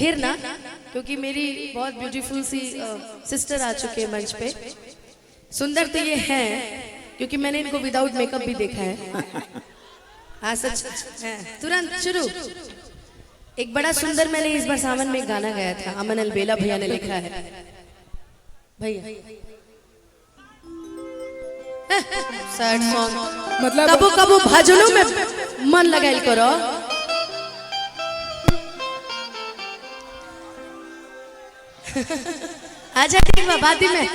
ढेर ना, क्योंकि मेरी बहुत ब्यूटीफुल सी सिस्टर आ चुके हैं मंच पे। सुंदर तो ये हैं क्योंकि मैंने इनको विदाउट मेकअप भी देखा है। हाँ सच है। तुरंत शुरू। एक बड़ा सुंदर मैंने इस बार सावन में गाना गाया था, अमन अलबेला भैया ने लिखा है। भैया सैड सॉन्ग, मतलब कबो कबो भजनों में मन लगाइल करो। आजा ठीक बा बादी में।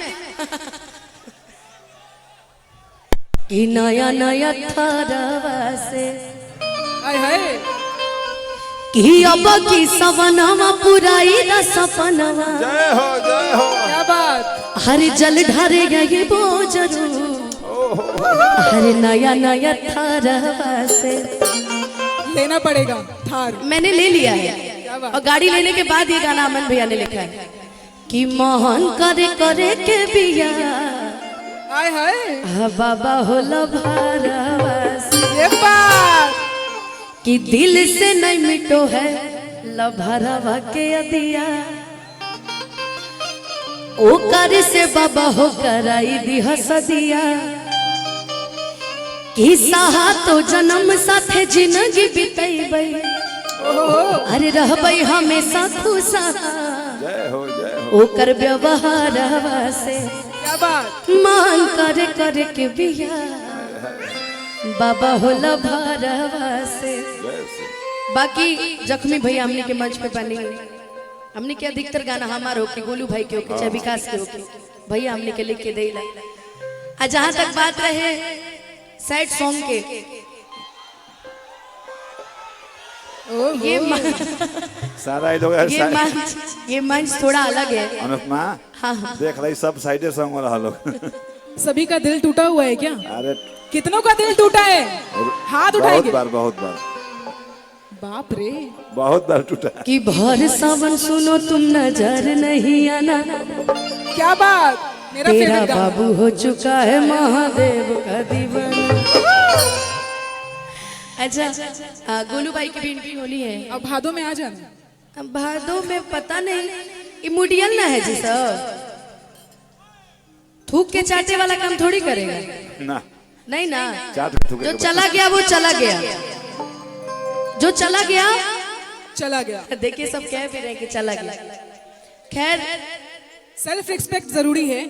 कि नया नया थारवा से आय हाय कि अब की सवनवा पुराई न सपनवा। जय हो जय हो। क्या बात। हर जल ढारे गए बोझरू। हर नया नया थारवा से लेना पड़ेगा थार। मैंने ले लिया है और गाड़ी लेने के बाद ये गाना अमन भैया ने लिखा है कि मोहन करे करे के बिया। आय हाय बाबा होला भारवा से। ये बात कि दिल से नहीं मिटो है लभरवा के अदिया। ओ कर से बाबा हो कराई दी हसदिया। कि सहा तो जन्म साथे जिंदगी बितैबै। अरे रहबै हमेशा खुशहा। जय हो जय हो। ओ कर व्यवहारवा से क्या बात। मान करे करे के बिया। बाबा होला भारवा से। बाकी जख्मी भैया हमने के मंच पे बनी, हमने के अधिकतर गाना हमार होके, गोलू भाई के होके, चाहे विकास के होके, भैया हमने के लिख के देला। आ जहां तक बात रहे सैड सॉन्ग के, सारा लोग ये मंच थोड़ा अलग है। अनुपमा हाँ हाँ देख रही सब साइडे सॉन्ग वाला लोग। सभी का दिल टूटा हुआ है क्या। अरे कितनों का दिल टूटा है, हाथ उठाएंगे। बहुत बार बाप रे बहुत बार टूटा। कि भर सावन सुनो तुम नजर नहीं आना। क्या बात। मेरा तेरा फेवरेट गाना। बाबू हो चुका है महादेव का दीवाना। अच्छा गोलू भाई की भी एंट्री होनी है। अब भादों में आ जाना। अब भादों में पता नहीं, इमोडियल ना है जी सर, थूक के चाटे वाला काम थोड़ी करेगा ना। नहीं ना, चाट थूके जो चला गया वो चला गया, जो चला गया चला गया। देखिए सब कह भी रहे कि चला गया। खैर सेल्फ रिस्पेक्ट जरूरी है,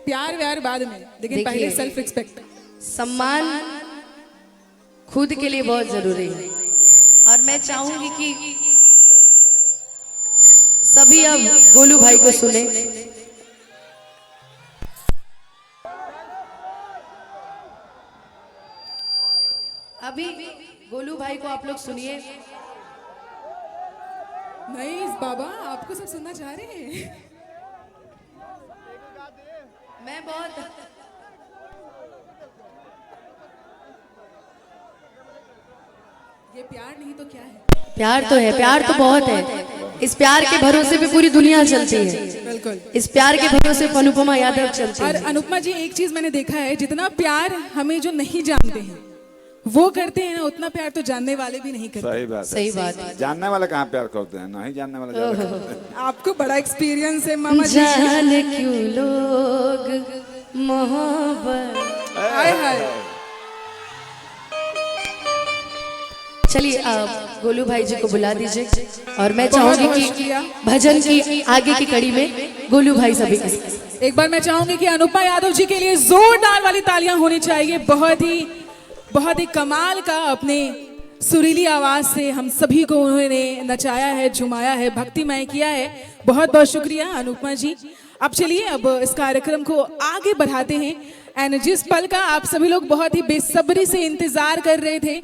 प्यार व्यार बाद में, लेकिन पहले देखिए, सेल्फ रिस्पेक्ट। सम्मान खुद के लिए बहुत जरूरी है। और मैं चाहूंगी कि सभी अब गोलू भाई को सुने। अभी गोलू भाई को आप लोग सुनिए। नहीं बाबा आपको सब सुनना चाह रहे हैं। मैं बहुत ये प्यार नहीं तो क्या है। प्यार तो है, प्यार तो बहुत है। इस प्यार के भरोसे पे पूरी दुनिया चलती है। बिल्कुल। इस प्यार के भरोसे पे अनुपमा यादव चलती और है। अनुपमा जी एक चीज मैंने देखा है, जितना प्यार हमें जो नहीं जानते हैं वो करते हैं ना, उतना प्यार तो जानने वाले भी नहीं करते। सही बात सही बात है। जानने वाला कहाँ प्यार करते हैं, नहीं जानने वाला ज्यादा करते हैं। आपको बड़ा एक्सपीरियंस है मामा जी। जाने क्यों लोग मोहब्बत। हाय हाय। चलिए आप गोलू भाई जी को बुला दीजिए और मैं चाहूंगी कि भजन की आगे की कड़ी में गोलू भाई सभी के साथ। एक बार मैं चाहूंगी कि अनुपमा यादव जी के लिए जोरदार वाली तालियां होनी चाहिए। बहुत ही कमाल का अपने सुरीली आवाज से हम सभी को उन्होंने नचाया है, झुमाया है, भक्तिमय किया है। बहुत बहुत शुक्रिया अनुपमा जी। अब चलिए अब इस कार्यक्रम को आगे बढ़ाते हैं। एंड जिस पल का आप सभी लोग बहुत ही बेसब्री से इंतजार कर रहे थे,